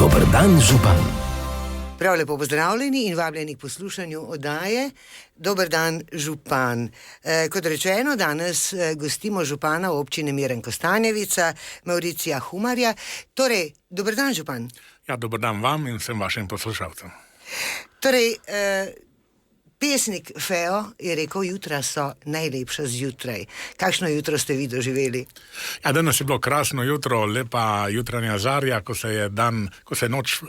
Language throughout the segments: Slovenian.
Dober dan, župan. Prav lepo pozdravljeni in vabljeni k poslušanju oddaje Dober dan, župan. Kot rečeno, danes gostimo župana občine Miren Kostanjevica, Mavricija Humarja. Torej, dober dan, župan. Ja, dober dan vam in vsem vašim poslušalcem. Torej, pesnik Feo je rekel, jutra so najlepša zjutraj. Kakšno jutro ste vi doživeli? Ja, danes je bilo krasno jutro, lepa jutranja zarja, ko se je noč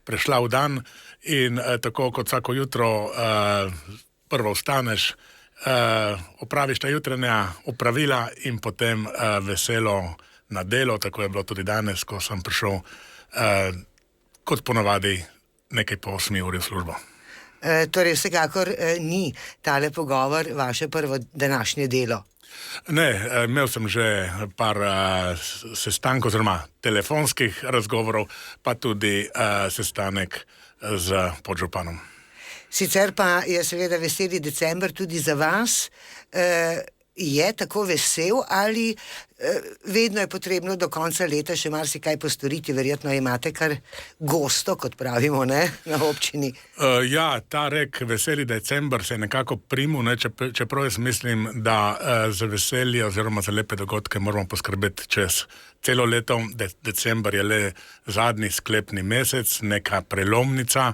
prešla v dan in tako kot vsako jutro prvo vstaneš, opraviš ta jutranja opravila in potem veselo na delo. Tako je bilo tudi danes, ko sem prišel kot ponavadi nekaj po 8 uri v službo. Torej, vsekakor ni tale pogovor vaše prvo današnje delo. Ne, imel sem že par sestankov oziroma telefonskih razgovorov, pa tudi sestanek z podžupanom. Sicer pa je seveda veseli december tudi za vas. Je tako vesel ali vedno je potrebno do konca leta še marsikaj postoriti? Verjetno imate kar gosto, kot pravimo, ne, na občini. Ja, ta rek veseli december se je nekako primil, ne, čeprav jaz mislim, da za veselje oziroma za lepe dogodke moramo poskrbeti čez celo leto. December je le zadnji sklepni mesec, neka prelomnica,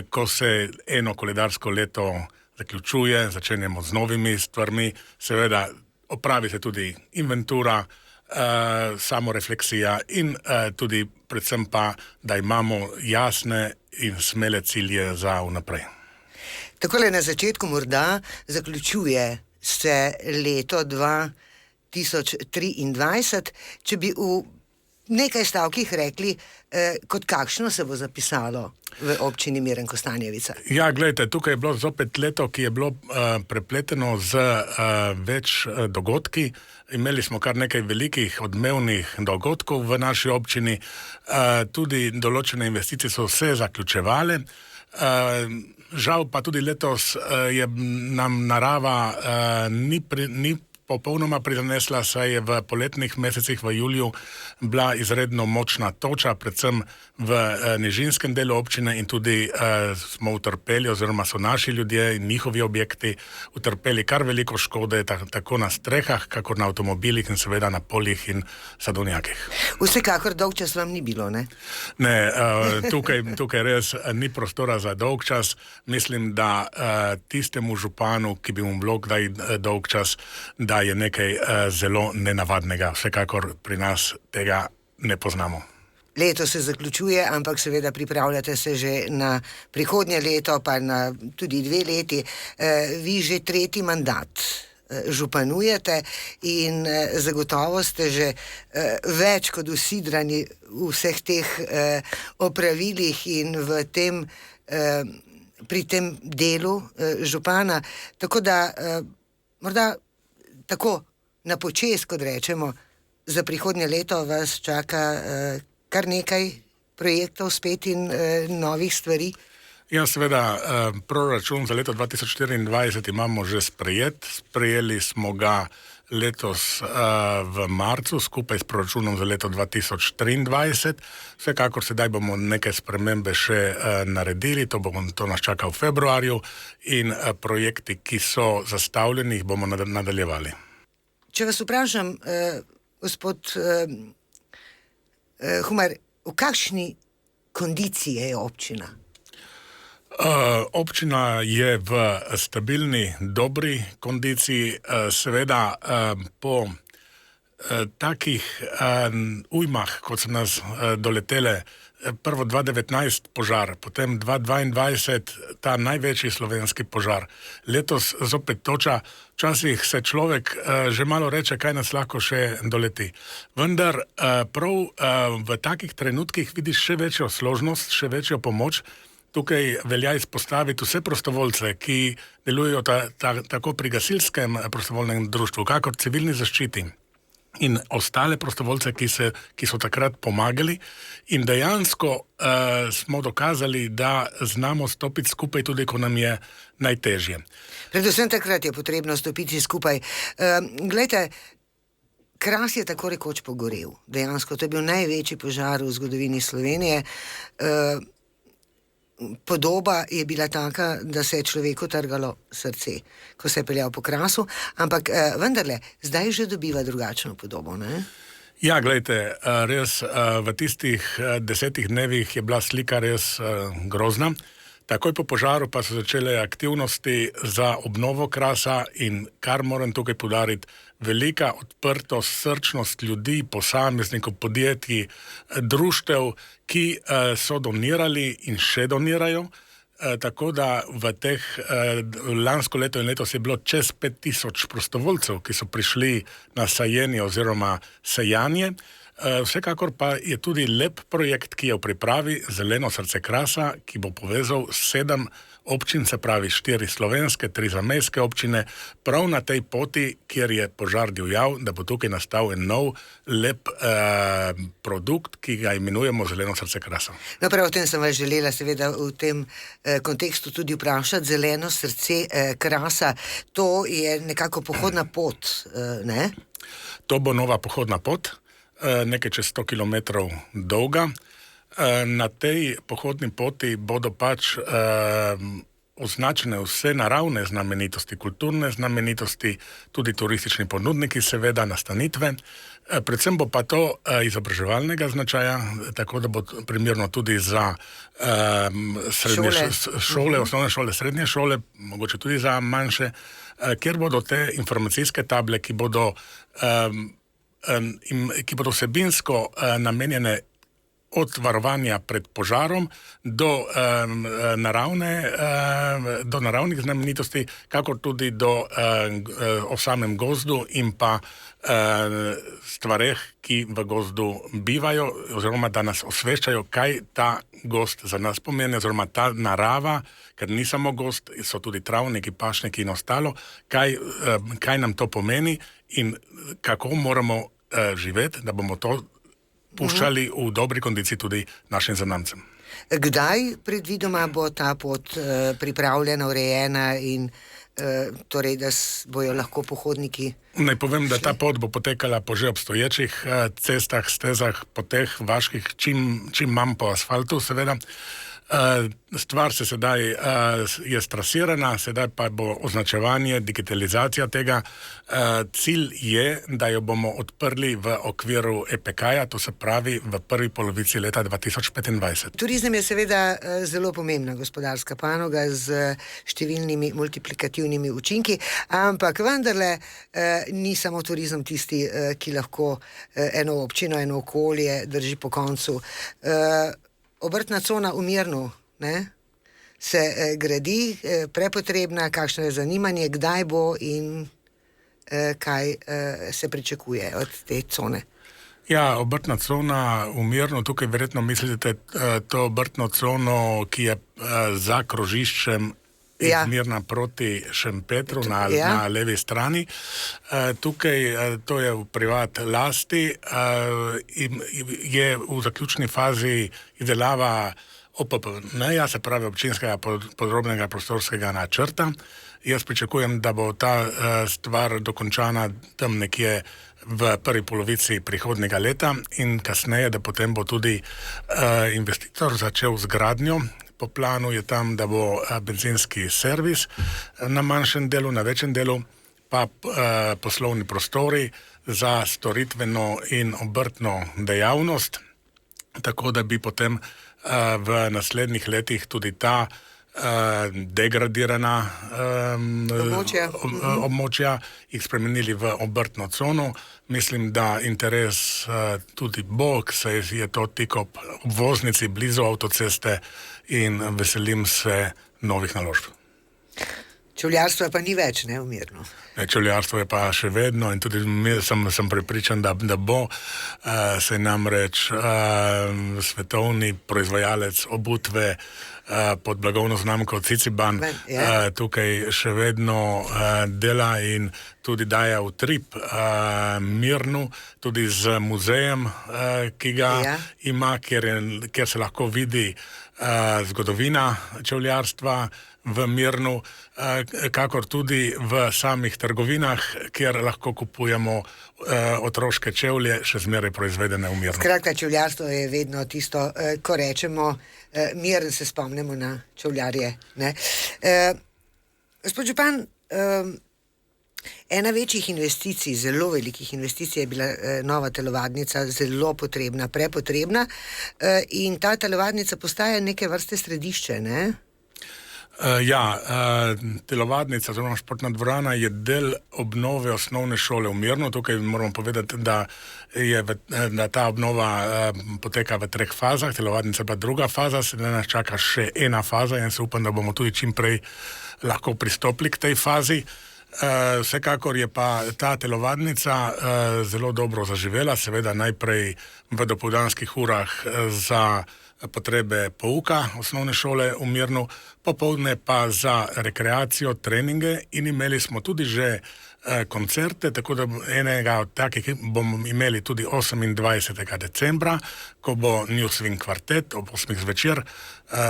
ko se eno koledarsko leto zaključuje, začenjamo z novimi stvarmi, seveda opravi se tudi inventura, samorefleksija in tudi predvsem pa, da imamo jasne in smele cilje za vnaprej. Takole na začetku morda zaključuje se leto 2023, če bi v nekaj stavkih rekli, kot kakšno se bo zapisalo v občini Miren Kostanjevica. Ja, gledajte, tukaj je bilo zopet leto, ki je bilo prepleteno z več dogodki. Imeli smo kar nekaj velikih odmevnih dogodkov v naši občini, tudi določene investicije so se zaključevale. Žal pa tudi letos je nam narava ni popolnoma prizanesla, saj je v poletnih mesecih v juliju bila izredno močna toča, predvsem v nižinskem delu občine in tudi smo utrpeli oziroma so naši ljudje in njihovi objekti utrpeli kar veliko škode, tako na strehah, kakor na avtomobilih in seveda na poljih in sadovnjakih. Vsekakor dolg čas vam ni bilo, ne? Ne, tukaj res ni prostora za dolg čas. Mislim, da tistemu županu, ki bi mu bilo kdaj dolg čas, da je nekaj zelo nenavadnega. Vsekakor pri nas tega ne poznamo. Leto se zaključuje, ampak seveda pripravljate se že na prihodnje leto, pa na tudi 2 leti. Vi že 3. mandat županujete in zagotovo ste že več kot usidrani v vseh teh opravilih in pri tem delu župana. Tako da morda tako na počez, kot rečemo, za prihodnje leto vas čaka kar nekaj projektov spet in novih stvari. Ja, seveda, proračun za leto 2024 imamo že sprejet. Sprejeli smo ga letos v marcu skupaj s proračunom za leto 2023. Vsekakor sedaj bomo neke spremembe še naredili, to nas čaka v februarju in projekti, ki so zastavljeni, jih bomo nadaljevali. Če vas vprašam, gospod Humar, v kakšni kondiciji je občina? Občina je v stabilni, dobri kondiciji. Seveda po takih ujmah, kot so nas doletele, prvo 2019 požar, potem 2022 ta največji slovenski požar, letos zopet toča, včasih se človek že malo reče, kaj nas lahko še doleti. Vendar prav v takih trenutkih vidiš še večjo složnost, še večjo pomoč. Tukaj velja izpostaviti vse prostovoljce, ki delujejo tako pri gasilskem prostovoljnem društvu, kakor civilni zaščiti. In ostale prostovoljce, ki so takrat pomagali in dejansko smo dokazali, da znamo stopiti skupaj tudi, ko nam je najtežje. Predvsem takrat je potrebno stopiti skupaj. Glejte, Kras je tako rekoč pogorel. Dejansko, to je bil največji požar v zgodovini Slovenije. Podoba je bila taka, da se je človeku trgalo srce, ko se je peljal po Krasu, ampak vendarle, zdaj že dobiva drugačno podobo, ne? Ja, gledajte, res v tistih 10 dnevih je bila slika res grozna. Takoj po požaru pa so začele aktivnosti za obnovo Krasa in kar moram tukaj poudariti, velika odprtost, srčnost ljudi, posameznikov, podjetij, društev, ki so donirali in še donirajo. Tako da v teh lansko leto in letos je bilo čez 5000 prostovoljcev, ki so prišli na sajenje oziroma sejanje. Vsekakor pa je tudi lep projekt, ki je v pripravi, Zeleno srce Krasa, ki bo povezal 7 občin, se pravi 4 slovenske, 3 zamejske občine, prav na tej poti, kjer je požar divjal, da bo tukaj nastal en nov, lep produkt, ki ga imenujemo Zeleno srce Krasa. No, prav o tem sem vas želela seveda v tem kontekstu tudi vprašati. Zeleno srce Krasa, to je nekako pohodna pot, ne? To bo nova pohodna pot, nekaj čez 100 kilometrov dolga. Na tej pohodni poti bodo pač označene vse naravne znamenitosti, kulturne znamenitosti, tudi turistični ponudniki, seveda nastanitve. Predvsem bo pa to izobraževalnega značaja, tako da bo primerno tudi za šole, osnovne šole, srednje šole, mogoče tudi za manjše, kjer bodo te informacijske table, ki bodo vsebinsko namenjene od varovanja pred požarom do naravnih znamenitosti, kakor tudi o samem gozdu in pa stvareh, ki v gozdu bivajo, oziroma da nas osveščajo, kaj ta gozd za nas pomeni, oziroma ta narava, ker ni samo gozd, so tudi travniki, pašniki in ostalo, kaj nam to pomeni in kako moramo živeti, da bomo to puščali v dobri kondiciji tudi našim zanamcem. Kdaj predvidoma bo ta pot pripravljena, urejena in torej, da bojo lahko pohodniki? Naj povem, da ta pot bo potekala po že obstoječih cestah, stezah, poteh vaških, čim manj po asfaltu, seveda. Stvar se sedaj je strasirana, sedaj pa bo označevanje, digitalizacija tega. Cilj je, da jo bomo odprli v okviru EPK-ja, to se pravi v prvi polovici leta 2025. Turizem je seveda zelo pomembna gospodarska panoga z številnimi multiplikativnimi učinki, ampak vendarle ni samo turizem tisti, ki lahko eno občino, eno okolje drži po koncu. Obrtna cona v Mirnu, ne, se gradi, prepotrebna, kakšno je zanimanje, kdaj bo in kaj se pričakuje od te cone? Ja, obrtna cona v Mirnu, tukaj verjetno mislite to obrtno cono, ki je za krožiščem iz Mirna proti Šempetru na levi strani. Tukaj to je v privat lasti in je v zaključni fazi izdelava OPPN-ja, se pravi občinskega podrobnega prostorskega načrta. Jaz pričakujem, da bo ta stvar dokončana tam nekje v prvi polovici prihodnjega leta in kasneje, da potem bo tudi investitor začel z gradnjo. Po planu je tam, da bo bencinski servis na manjšem delu, na večjem delu, pa poslovni prostori za storitveno in obrtno dejavnost, tako da bi potem v naslednjih letih tudi ta degradirana območja jih spremenili v obrtno cono. Mislim, da interes tudi bo, saj je to tik ob obvoznici blizu avtoceste in veselim se novih naložb. Čevljarstva pa ni več, ne, v Mirnu. Čevljarstvo je pa še vedno in tudi sem prepričan, da bo se namreč svetovni proizvajalec obutve pod blagovno znamko Ciciban tukaj še vedno dela in tudi daje utrip Mirnu, tudi z muzejem, ki ga ima, kjer se lahko vidi zgodovina čevljarstva, v Mirnu, kakor tudi v samih trgovinah, kjer lahko kupujemo otroške čevlje, še zmeraj proizvedene v Mirnu. Skratka, čevljarstvo je vedno tisto, ko rečemo Mirn, se spomnimo na čevljarje. Gospod župan, ena večjih investicij, zelo velikih investicij je bila nova telovadnica, zelo potrebna, prepotrebna, in ta telovadnica postaja neke vrste središče, ne? Telovadnica oziroma športna dvorana je del obnove osnovne šole v Mirnu. Tukaj moramo povedati, da ta obnova poteka v 3 fazah, telovadnica pa druga faza, sedaj nas čaka še ena faza in se upam, da bomo tudi čim prej lahko pristopili k tej fazi. Vsekakor je pa ta telovadnica zelo dobro zaživela, seveda najprej v dopoldanskih urah za potrebe pouka osnovne šole v Mirnu, popoldne pa za rekreacijo, treninge in imeli smo tudi že koncerte, tako da enega od takih bomo imeli tudi 28. decembra, ko bo New Swing kvartet ob 8. zvečer,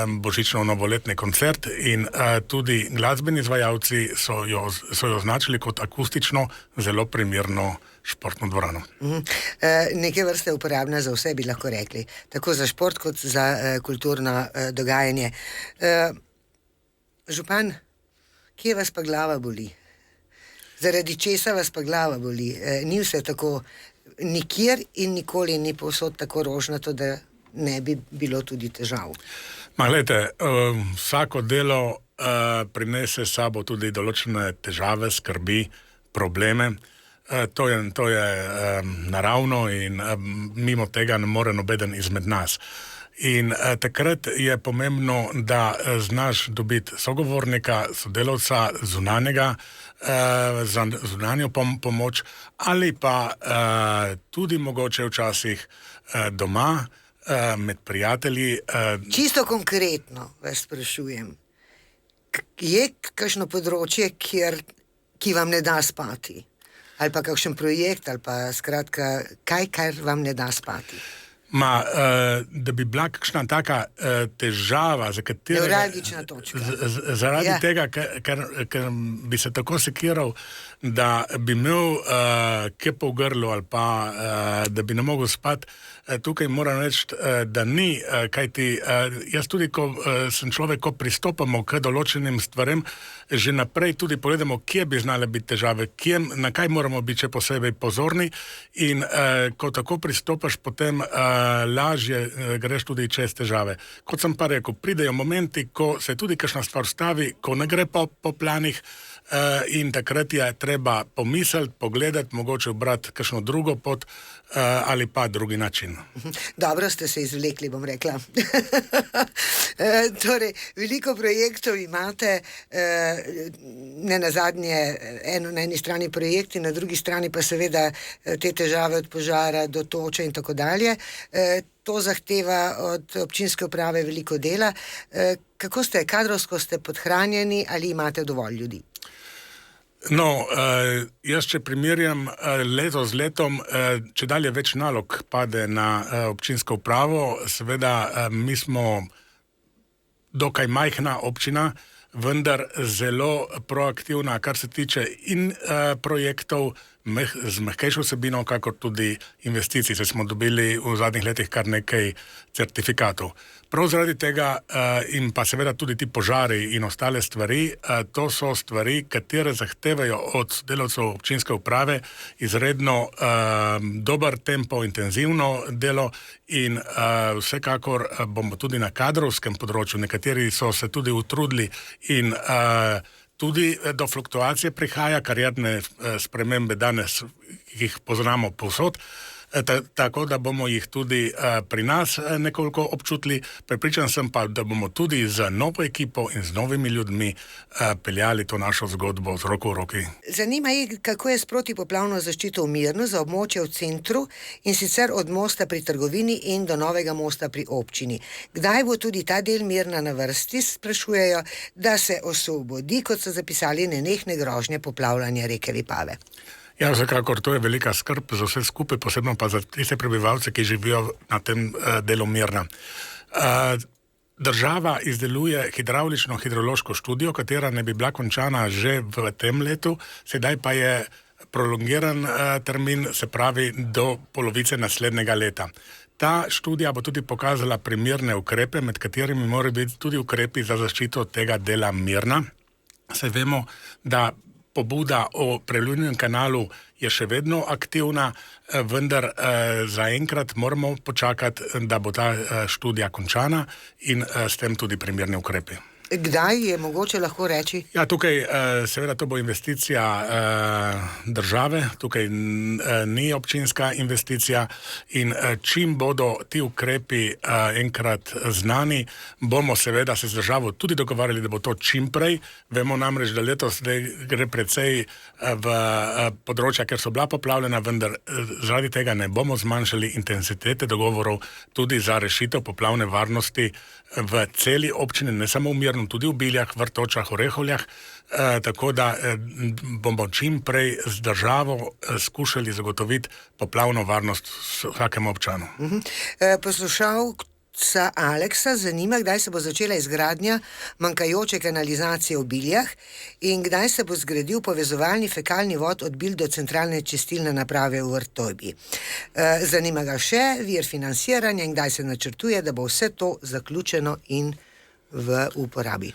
božično-novoletni koncert in tudi glasbeni izvajalci so jo označili kot akustično zelo primerno športno dvorano. Neke vrste uporabna za vse, bi lahko rekli, tako za šport kot za kulturno dogajanje. Župan, kje vas pa glava boli? Zaradi česa vas pa glava boli? Ni vse tako nikjer in nikoli ni povsod tako rožnato, da ne bi bilo tudi težav. Glejte, vsako delo prinese s sabo tudi določene težave, skrbi, probleme. To je naravno in mimo tega ne more nobeden izmed nas. In takrat je pomembno, da znaš dobiti sogovornika, sodelavca, zunanjega, za zunanjo pomoč ali pa tudi mogoče včasih doma, med prijatelji. Čisto konkretno vas sprašujem, je kakšno področje, ki vam ne da spati? Ali pa kakšen projekt, ali pa skratka, kar vam ne da spati? Da bi bila kakšna taka težava, za katero... Nevralgična točka. Zaradi tega, ker bi se tako sekiral, da bi imel kepo v grlu ali pa da bi ne mogel spati, tukaj moram reči, da ni, kajti jaz tudi, ko sem človek, ko pristopamo k določenim stvarem, že naprej tudi pogledamo, kje bi znale biti težave, na kaj moramo biti še posebej pozorni in ko tako pristopaš, potem lažje greš tudi čez težave. Kot sem pa rekel, pridejo momenti, ko se tudi kakšna stvar stavi, ko ne gre po planih in takrat je treba pomisliti, pogledati, mogoče obrati kakšno drugo pot ali pa drugi način. Dobro ste se izvlekli, bom rekla. Torej, veliko projektov imate, ne nazadnje na eni strani projekti, na drugi strani pa seveda te težave od požara do toče in tako dalje. To zahteva od občinske uprave veliko dela. Kako ste, kadrovsko ste podhranjeni ali imate dovolj ljudi? Jaz, če primerjam leto z letom, če dalje več nalog pade na občinsko upravo, seveda mi smo dokaj majhna občina, vendar zelo proaktivna, kar se tiče in projektov z mehkejšo vsebino, kakor tudi investicij. Se smo dobili v zadnjih letih kar nekaj certifikatov. Prav zaradi tega in pa seveda tudi ti požari in ostale stvari, to so stvari, katere zahtevajo od delavcev občinske uprave izredno dober tempo, intenzivno delo in vsekakor bomo tudi na kadrovskem področju, nekateri so se tudi utrudili in tudi do fluktuacije prihaja, karierne spremembe danes jih poznamo povsod, tako da bomo jih tudi pri nas nekoliko občutili. Prepričan sem pa, da bomo tudi z novo ekipo in z novimi ljudmi peljali to našo zgodbo z roko v roki. Zanima jih, kako je s protipoplavno zaščito v Mirnu za območje v centru in sicer od mosta pri trgovini in do novega mosta pri občini. Kdaj bo tudi ta del Mirna na vrsti, sprašujejo, da se osvobodi, kot so zapisali, nenehne grožnje poplavljanja reke Vipave. Ja, vsekakor, to je velika skrb za vse skupaj, posebno pa za tiste prebivalce, ki živijo na tem delu Mirna. država izdeluje hidravlično-hidrološko študijo, katera ne bi bila končana že v tem letu, sedaj pa je prolongiran termin, se pravi do polovice naslednjega leta. Ta študija bo tudi pokazala primerne ukrepe, med katerimi morajo biti tudi ukrepi za zaščito tega dela Mirna. Saj vemo, da pobuda o prelivnem kanalu je še vedno aktivna, vendar zaenkrat moramo počakati, da bo ta študija končana in s tem tudi primerne ukrepe. Kdaj je mogoče lahko reči? Ja, tukaj seveda to bo investicija države, tukaj ni občinska investicija in čim bodo ti ukrepi enkrat znani, bomo seveda se z državo tudi dogovarjali, da bo to čim prej. Vemo namreč, da letos gre precej v področja, ker so bila poplavljena, vendar zaradi tega ne bomo zmanjšali intenzitete dogovorov tudi za rešitev poplavne varnosti v celi občini, ne samo v Mirnu, tudi v Biljah, Vrtočah, Orehovljah, tako da bomo čim prej z državo skušali zagotoviti poplavno varnost vsakemu občanu. Poslušalca Aleksa zanima, kdaj se bo začela izgradnja manjkajoče kanalizacije v Biljah in kdaj se bo zgradil povezovalni fekalni vod od Bilj do centralne čistilne naprave v Vrtojbi. Zanima ga še vir financiranja in kdaj se načrtuje, da bo vse to zaključeno in v uporabi.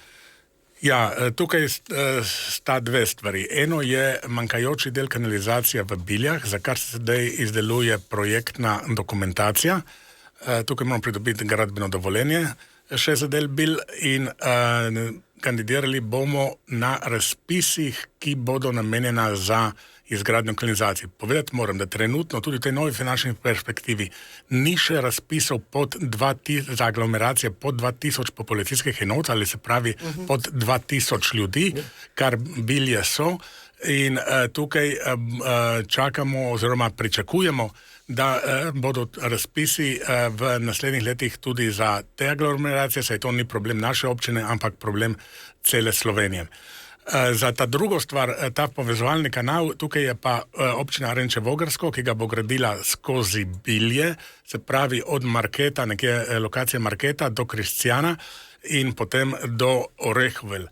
Ja, tukaj sta dve stvari. Eno je manjkajoči del kanalizacije v Biljah, za kar se zdaj izdeluje projektna dokumentacija. Tukaj moramo pridobiti gradbeno dovoljenje še za del Bilj in kandidirali bomo na razpisih, ki bodo namenjena za izgradnjo kanalizacije. Povedati moram, da trenutno tudi v tej novi finančni perspektivi ni še razpisov za aglomeracije pod 2000 populacijskih enot, ali se pravi pod 2000 ljudi, kar Bilje so. In tukaj čakamo oziroma pričakujemo, da bodo razpisi v naslednjih letih tudi za te aglomeracije, saj to ni problem naše občine, ampak problem cele Slovenije. Za ta drugo stvar, ta povezovalni kanal, tukaj je pa občina Renče Vogrsko, ki ga bo gradila skozi Bilje, se pravi od Marketa, nekje lokacije Marketa do Kristjana in potem do Orehovelj.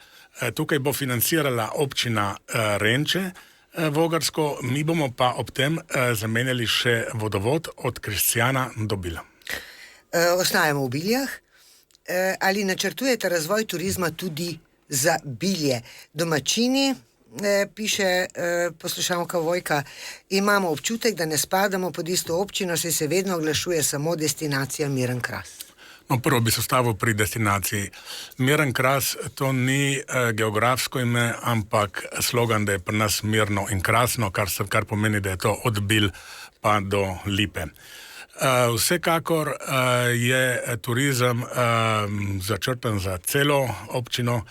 Tukaj bo financirala občina Renče Vogrsko, mi bomo pa ob tem zamenjali še vodovod od Kristjana do Bilja. Ostajamo v Biljah. Ali načrtujete razvoj turizma tudi za Bilje? Domačini, piše poslušalka Vojka, imamo občutek, da ne spadamo pod isto občino, saj se vedno oglašuje samo destinacija Miren Kras. No, prvo bi se ustavil pri destinaciji. Miren Kras to ni geografsko ime, ampak slogan, da je pri nas mirno in krasno, kar pomeni, da je to od Bilj pa do Lipe. Vsekakor je turizem začrtan za celo občino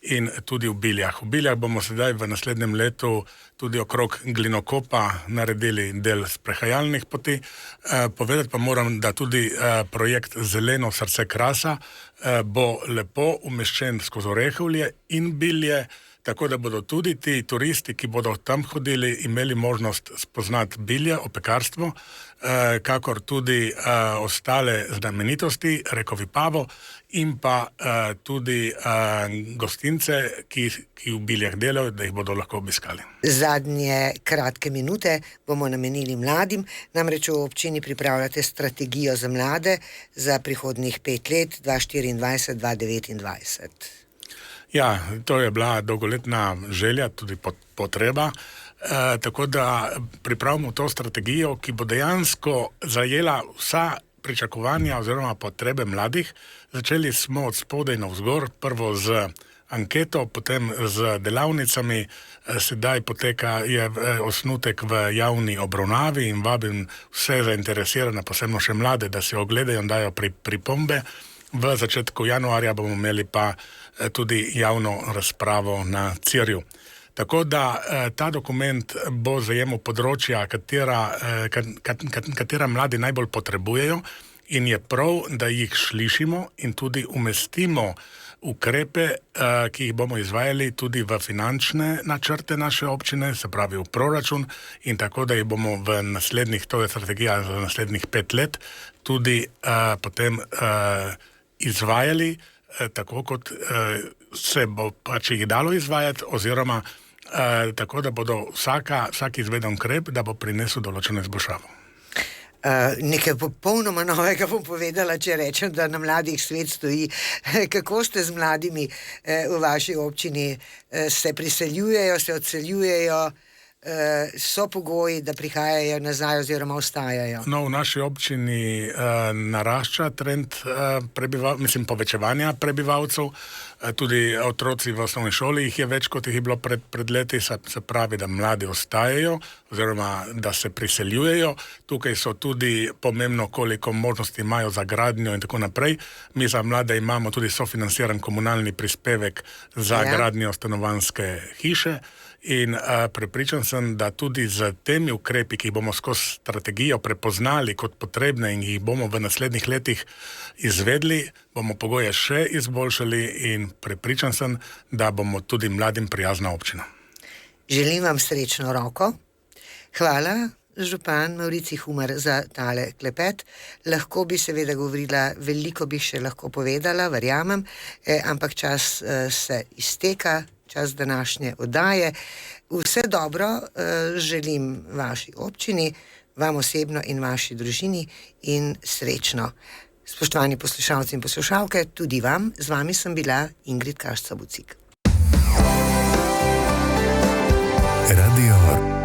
in tudi v Biljah. V Biljah bomo sedaj v naslednjem letu tudi okrog Glinokopa naredili del sprehajalnih poti. Povedati pa moram, da tudi projekt Zeleno srce Krasa bo lepo umeščen skozi Orehovlje in Bilje, tako da bodo tudi ti turisti, ki bodo tam hodili, imeli možnost spoznati Bilje, opekarstvo, kakor tudi ostale znamenitosti, reko Vipavo in pa tudi gostince, ki v Biljah delajo, da jih bodo lahko obiskali. Zadnje kratke minute bomo namenili mladim, namreč v občini pripravljate strategijo za mlade za prihodnjih 5 let, 2024-2029. Ja, to je bila dolgoletna želja, tudi potreba, tako da pripravimo to strategijo, ki bo dejansko zajela vsa pričakovanja oziroma potrebe mladih. Začeli smo od spodaj navzgor, prvo z anketo, potem z delavnicami, sedaj je osnutek v javni obravnavi in vabim vse zainteresirane, posebno še mlade, da se ogledajo in dajo pripombe. V začetku januarja bomo imeli pa tudi javno razpravo na Cirju. Tako da ta dokument bo zajemal področja, katera mladi najbolj potrebujejo in je prav, da jih slišimo in tudi umestimo ukrepe, ki jih bomo izvajali tudi v finančne načrte naše občine, se pravi v proračun, in tako da jih bomo v naslednjih, to je strategija za naslednjih 5 let, tudi potem izvajali tako, kot se bo pač jih dalo izvajati, oziroma tako, da bodo vsak izveden ukrep, da bo prinesel določeno izboljšavo. Nekaj popolnoma novega bom povedala, če rečem, da na Mladih svet stoji. Kako ste z mladimi v vaši občini? Se priseljujejo, se odseljujejo? So pogoji, da prihajajo nazaj oziroma ostajajo? No, v naši občini narašča trend povečevanja prebivalcev. Tudi otroci v osnovni šoli jih je več, kot jih je bilo pred leti, se pravi, da mladi ostajajo oziroma da se priseljujejo. Tukaj so tudi pomembno, koliko možnosti imajo za gradnjo in tako naprej. Mi za mlade imamo tudi sofinanciran komunalni prispevek za gradnjo stanovanjske hiše. In prepričan sem, da tudi z temi ukrepi, ki jih bomo skozi strategijo prepoznali kot potrebne in jih bomo v naslednjih letih izvedli, bomo pogoje še izboljšali in prepričan sem, da bomo tudi mladim prijazna občina. Želim vam srečno roko. Hvala, župan Mavricij Humar, za tale klepet. Lahko bi seveda govorila, veliko bi še lahko povedala, verjamem, ampak čas se izteka, čas današnje oddaje. Vse dobro želim vaši občini, vam osebno in vaši družini in srečno. Spoštovani poslušalci in poslušalke, tudi vam, z vami sem bila Ingrid Kašca Bucik. Radio